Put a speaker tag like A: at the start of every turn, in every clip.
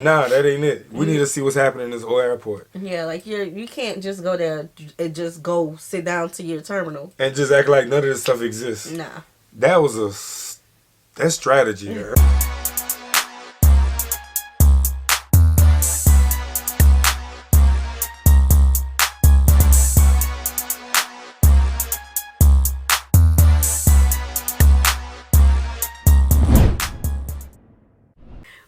A: Nah, that ain't it. We need to see what's happening in this whole airport.
B: Yeah, like you can't just go there and just go sit down to your terminal
A: and just act like none of this stuff exists.
B: Nah.
A: That's strategy. Yeah.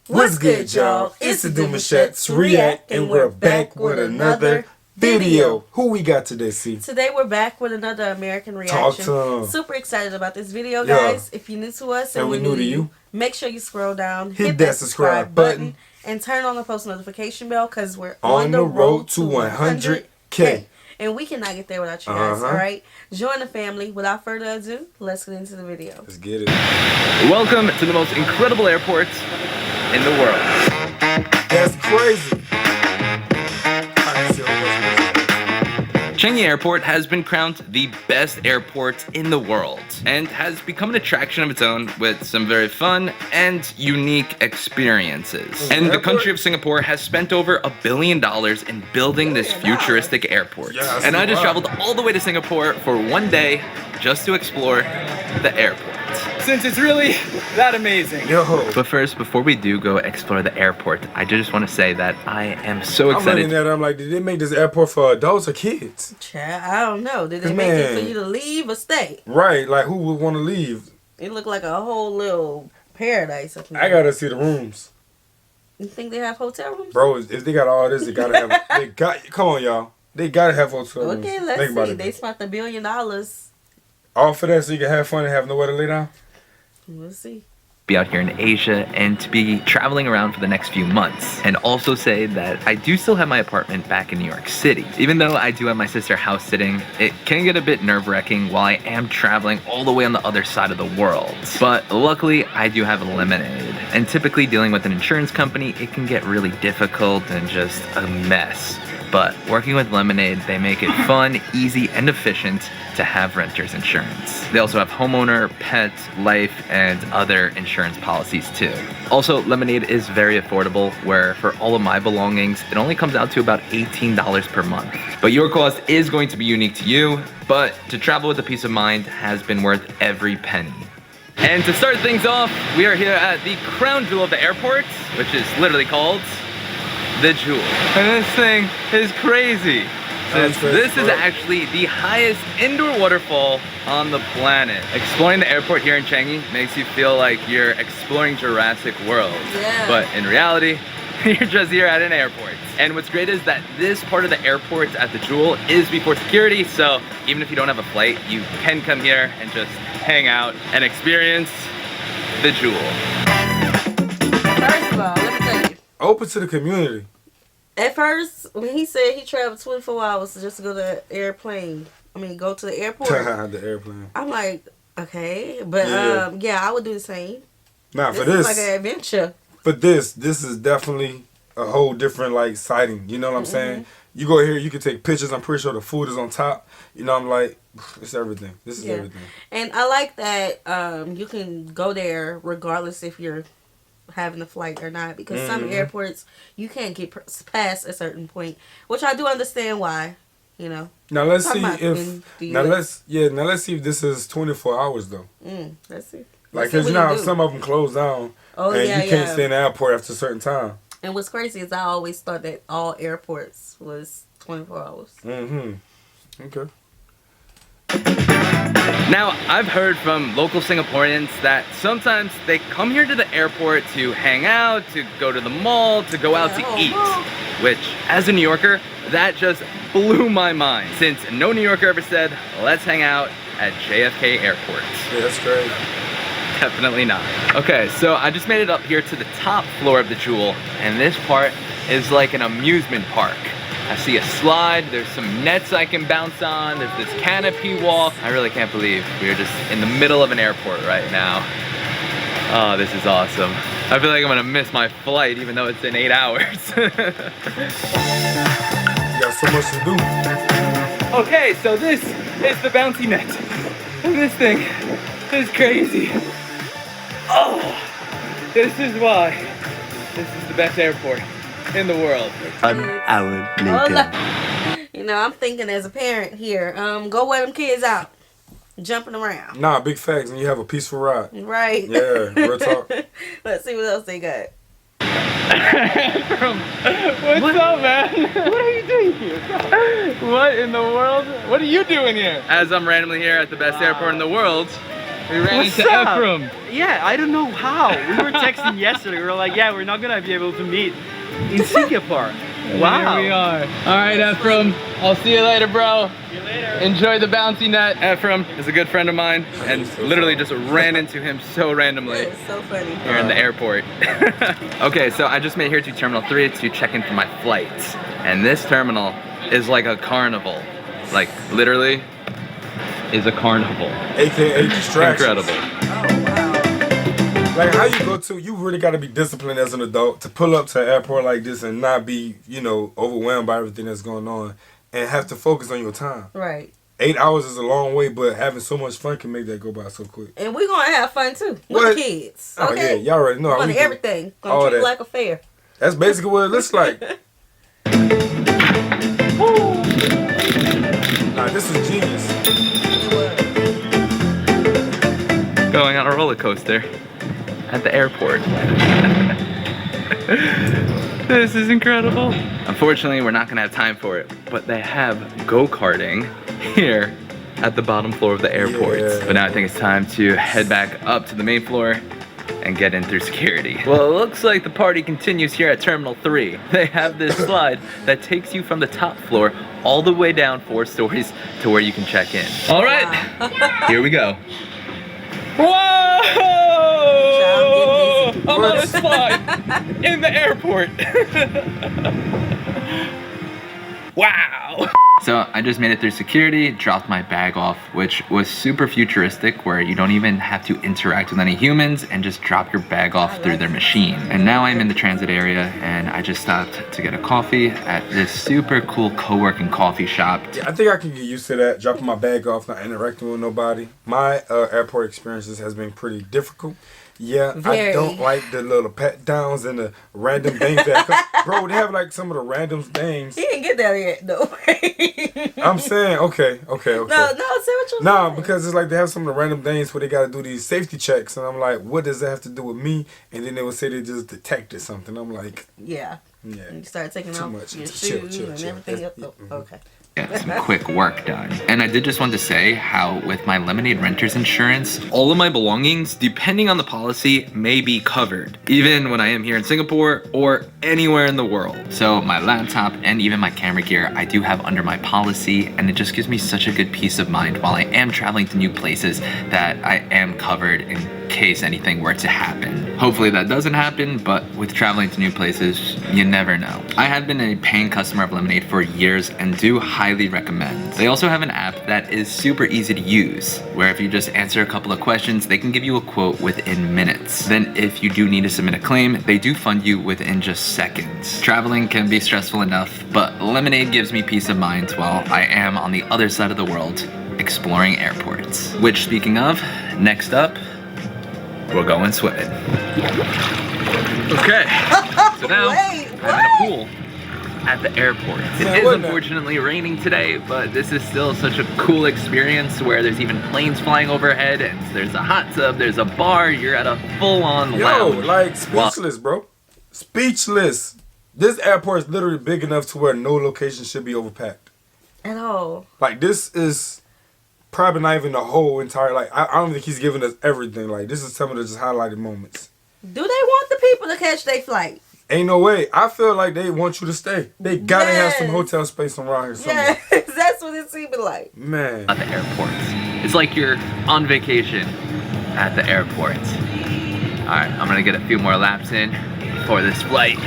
A: What's good, y'all? It's the Demouchet REACT, and we're back with another video. Who we got today, C?
B: Today we're back with another American reaction.
A: Talk to
B: Super excited about this video, guys. If you're new to us and we're new to you, make sure you scroll down, hit that subscribe button, and turn on the post notification bell because we're on the road to 100K. And we cannot get there without you guys, alright? Join the family. Without further ado, let's get into the video.
A: Let's get it.
C: Welcome to the most incredible airport in the world.
A: That's crazy.
C: Changi Airport has been crowned the best airport in the world and has become an attraction of its own with some very fun and unique experiences. And the country of Singapore has spent over $1 billion in building this futuristic airport. And I just traveled all the way to Singapore for one day just to explore the airport. Since it's really that amazing. But first, before we do go explore the airport, I just want to say that I am so excited.
A: I'm looking at it, I'm like, did they make this airport for adults or kids?
B: Child, I don't know. Did they make it for you to leave or stay?
A: Right, like who would want to leave?
B: It looked like a whole little paradise up there.
A: I gotta see the rooms.
B: You think they have hotel rooms?
A: Bro, if they got all this, they gotta have. Come on, y'all. They gotta have hotel rooms.
B: Okay, let's see. They spent $1 billion.
A: All for that so you can have fun and have nowhere to lay down?
B: We'll see.
C: Be out here in Asia and to be traveling around for the next few months. And also say that I do still have my apartment back in New York City. Even though I do have my sister house sitting, it can get a bit nerve-wracking while I am traveling all the way on the other side of the world. But luckily, I do have Lemonade. And typically dealing with an insurance company, it can get really difficult and just a mess. But working with Lemonade, they make it fun, easy, and efficient to have renter's insurance. They also have homeowner, pet, life, and other insurance policies too. Also, Lemonade is very affordable, where for all of my belongings, it only comes out to about $18 per month. But your cost is going to be unique to you, but to travel with a peace of mind has been worth every penny. And to start things off, we are here at the crown jewel of the airport, which is literally called the Jewel. And this thing is crazy. This is actually the highest indoor waterfall on the planet. Exploring the airport here in Changi makes you feel like you're exploring Jurassic World. Yeah. But in reality, you're just here at an airport. And what's great is that this part of the airport at the Jewel is before security, so even if you don't have a flight, you can come here and just hang out and experience the Jewel.
B: First of all, let me tell you.
A: Open to the community.
B: At first, when he said he traveled 24 hours just to go to the airplane, go to the airport.
A: The airplane.
B: I'm like, okay, but yeah, I would do the same.
A: Nah, for this
B: is like an adventure.
A: For this is definitely a whole different like sighting. You know what I'm saying? You go here, you can take pictures. I'm pretty sure the food is on top. You know, I'm like, it's everything. This is everything. And
B: I like that you can go there regardless if you're having a flight or not, because some airports you can't get past a certain point, which I do understand why. You know.
A: Now let's see if let's see if this is 24 hours though.
B: Let's see.
A: Like, cause now some of them close down, and you can't stay in the airport after a certain time.
B: And what's crazy is I always thought that all airports was 24 hours.
A: Okay.
C: Now, I've heard from local Singaporeans that sometimes they come here to the airport to hang out, to go to the mall, to go out to eat. Which, as a New Yorker, that just blew my mind, since no New Yorker ever said, let's hang out at JFK Airport.
A: Yeah, that's great.
C: Definitely not. Okay, so I just made it up here to the top floor of the Jewel, and this part is like an amusement park. I see a slide, there's some nets I can bounce on, there's this canopy walk. I really can't believe we're just in the middle of an airport right now. Oh, this is awesome. I feel like I'm gonna miss my flight even though it's in 8 hours.
A: You got so much to do.
C: Okay, so this is the bouncy net. And this thing is crazy. Oh, this is why This is the best airport in the world.
D: An hour later.
B: You know, I'm thinking as a parent here, go wear them kids out. Jumping around.
A: Nah, big facts, and you have a peaceful ride.
B: Right.
A: Yeah, real talk.
B: Let's see what else they got.
C: What's up, man? What are you doing here? What in the world? What are you doing here? As I'm randomly here at the best airport in the world, we ran into Ephraim.
D: Yeah, I don't know how. We were texting yesterday. We were like, yeah, we're not gonna be able to meet in Singapore. Wow.
C: Here we are. All right, Ephraim. I'll see you later, bro.
D: See you later.
C: Enjoy the bouncy net. Ephraim is a good friend of mine, and literally just ran into him so randomly.
B: It's so funny.
C: Here in the airport. Okay, so I just made here to Terminal 3 to check in for my flights. And this terminal is like a carnival. Like, literally, is a carnival.
A: AKA distraction.
C: Incredible.
A: Like, how you go to, you really got to be disciplined as an adult to pull up to an airport like this and not be, you know, overwhelmed by everything that's going on and have to focus on your time.
B: Right.
A: 8 hours is a long way, but having so much fun can make that go by so quick.
B: And we're going to have fun, too. With
A: What?
B: the kids.
A: Oh,
B: Okay?
A: yeah, y'all already know how we
B: Money,
A: do.
B: everything.
A: All
B: Gonna treat it
A: that.
B: like a fair.
A: That's basically what it looks like. Nah, this is genius.
C: Going on a roller coaster at the airport. This is incredible. Unfortunately, we're not gonna have time for it, but they have go-karting here at the bottom floor of the airport.
A: Yeah.
C: But now I think it's time to head back up to the main floor and get in through security. Well, it looks like the party continues here at Terminal 3. They have this slide that takes you from the top floor all the way down 4 stories to where you can check in. All right, here we go. Whoa! I'm on a slide in the airport. Wow! So I just made it through security, dropped my bag off, which was super futuristic, where you don't even have to interact with any humans and just drop your bag off through their machine. And now I'm in the transit area, and I just stopped to get a coffee at this super cool co-working coffee shop.
A: Yeah, I think I can get used to that, dropping my bag off, not interacting with nobody. My airport experiences has been pretty difficult. Yeah,
B: Very.
A: I don't like the little pat downs and the random things that, bro, they have like some of the random things.
B: He didn't get there yet, though.
A: I'm saying, okay.
B: No, say what you're
A: Nah,
B: saying.
A: because it's like they have some of the random things where they got to do these safety checks, and I'm like, what does that have to do with me? And then they would say they just detected something. I'm like,
B: Yeah.
A: yeah.
B: And you start taking
A: Too
B: off
A: much.
B: your
A: Chill,
B: shoes
A: chill,
B: and
A: chill.
B: everything else.
A: That's-
B: Oh, okay.
C: Get some quick work done. And I did just want to say how with my Lemonade renter's insurance, all of my belongings, depending on the policy, may be covered, even when I am here in Singapore or anywhere in the world. So my laptop and even my camera gear, I do have under my policy, and it just gives me such a good peace of mind while I am traveling to new places that I am covered in case anything were to happen. Hopefully that doesn't happen, but with traveling to new places, you never know. I have been a paying customer of Lemonade for years and do highly recommend. They also have an app that is super easy to use, where if you just answer a couple of questions, they can give you a quote within minutes. Then if you do need to submit a claim, they do fund you within just seconds. Traveling can be stressful enough, but Lemonade gives me peace of mind while I am on the other side of the world exploring airports. Which, speaking of, next up, we're going swimming. Okay, so now I'm in a pool at the airport. It is unfortunately raining today, but this is still such a cool experience where there's even planes flying overhead, and there's a hot tub, there's a bar, you're at a full-on lounge.
A: Yo, like speechless, bro. Speechless. This airport is literally big enough to where no location should be overpacked.
B: At all.
A: Like, this is probably not even the whole entire, like, I don't think he's giving us everything. Like, this is some of the just highlighted moments.
B: Do they want the people to catch their flight?
A: Ain't no way. I feel like they want you to stay. They gotta have some
B: Yes.
A: hotel space around here somewhere.
B: Yes, that's what it seemed like.
A: Man.
C: At the airport. It's like you're on vacation at the airport. Alright, I'm gonna get a few more laps in for this flight.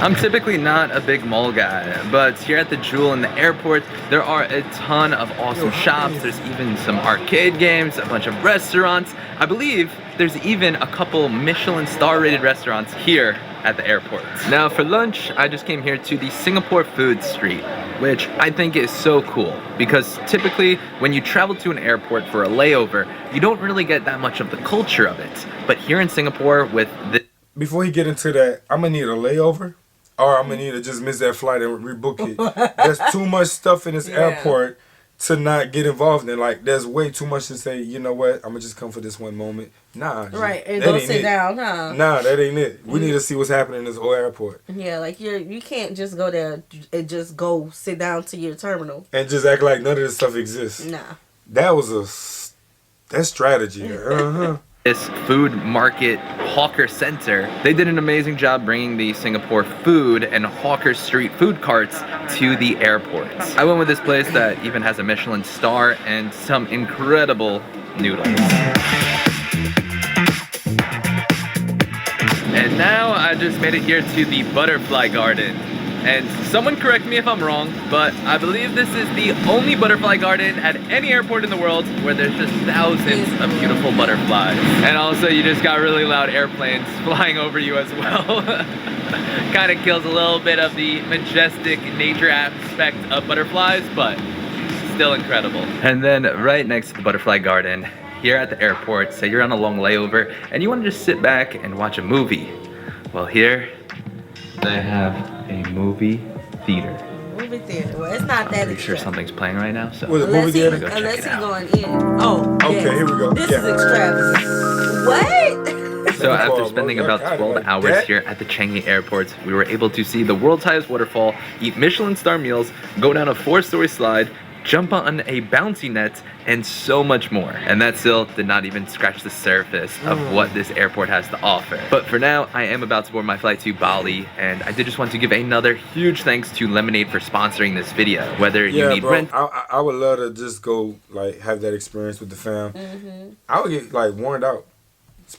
C: I'm typically not a big mall guy, but here at the Jewel in the airport, there are a ton of awesome shops. There's even some arcade games, a bunch of restaurants. I believe there's even a couple Michelin star rated restaurants here at the airport. Now for lunch, I just came here to the Singapore Food Street. which I think is so cool because typically when you travel to an airport for a layover, you don't really get that much of the culture of it. But here in Singapore with the...
A: Before you get into that, I'm gonna need a layover, or I'm gonna need to just miss that flight and rebook it. There's too much stuff in this airport to not get involved in. Like, there's way too much to say, you know what, I'm gonna just come for this one moment. Nah.
B: Right, and go sit down, huh?
A: Nah, that ain't it. We need to see what's happening in this whole airport.
B: Yeah, like you can't just go there and just go sit down to your terminal.
A: And just act like none of this stuff exists.
B: Nah.
A: That's strategy.
C: This food market hawker center, they did an amazing job bringing the Singapore food and hawker street food carts to the airports. I went with this place that even has a Michelin star and some incredible noodles. And now I just made it here to the butterfly garden. And someone correct me if I'm wrong, but I believe this is the only butterfly garden at any airport in the world where there's just thousands of beautiful butterflies. And also you just got really loud airplanes flying over you as well. Kind of kills a little bit of the majestic nature aspect of butterflies, but still incredible. And then right next to the butterfly garden, here at the airport, say you're on a long layover and you want to just sit back and watch a movie. Well, here they have a movie theater.
B: Movie theater. Well, it's not that.
C: Pretty sure something's playing right now. So
A: unless
B: he's going in. Oh,
A: okay, here we go.
B: This is extravagant. What?
C: So after spending about 12 hours here at the Changi airport, we were able to see the world's highest waterfall, eat Michelin star meals, go down a 4-story slide, jump on a bouncy net, and so much more. And that still did not even scratch the surface of what this airport has to offer. But for now, I am about to board my flight to Bali, and I did just want to give another huge thanks to Lemonade for sponsoring this video. Whether you need rent...
A: I would love to just go, like, have that experience with the fam. I would get, like, worn out.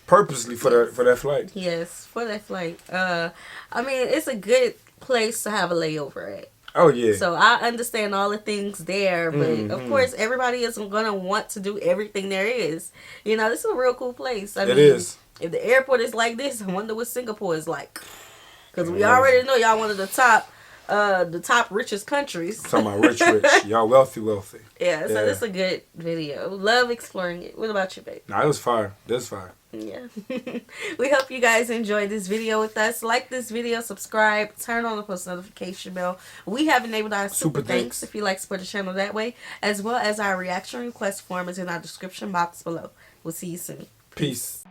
A: Purposely for that flight.
B: Yes, for that flight. I mean, it's a good place to have a layover at.
A: Oh yeah.
B: So I understand all the things there, but of course everybody isn't gonna want to do everything there is. You know, this is a real cool place. I mean,
A: is.
B: If the airport is like this, I wonder what Singapore is like. Because we already know y'all one of the top richest countries.
A: I'm talking about rich. Y'all wealthy.
B: Yeah, so this is a good video. Love exploring it. What about you, babe?
A: Nah, it was fire. This fire.
B: Yeah. We hope you guys enjoyed this video with us. Like this video, subscribe, turn on the post notification bell. We have enabled our super thanks if you like to support the channel that way, as well as our reaction request form is in our description box below. We'll see you soon.
A: Peace.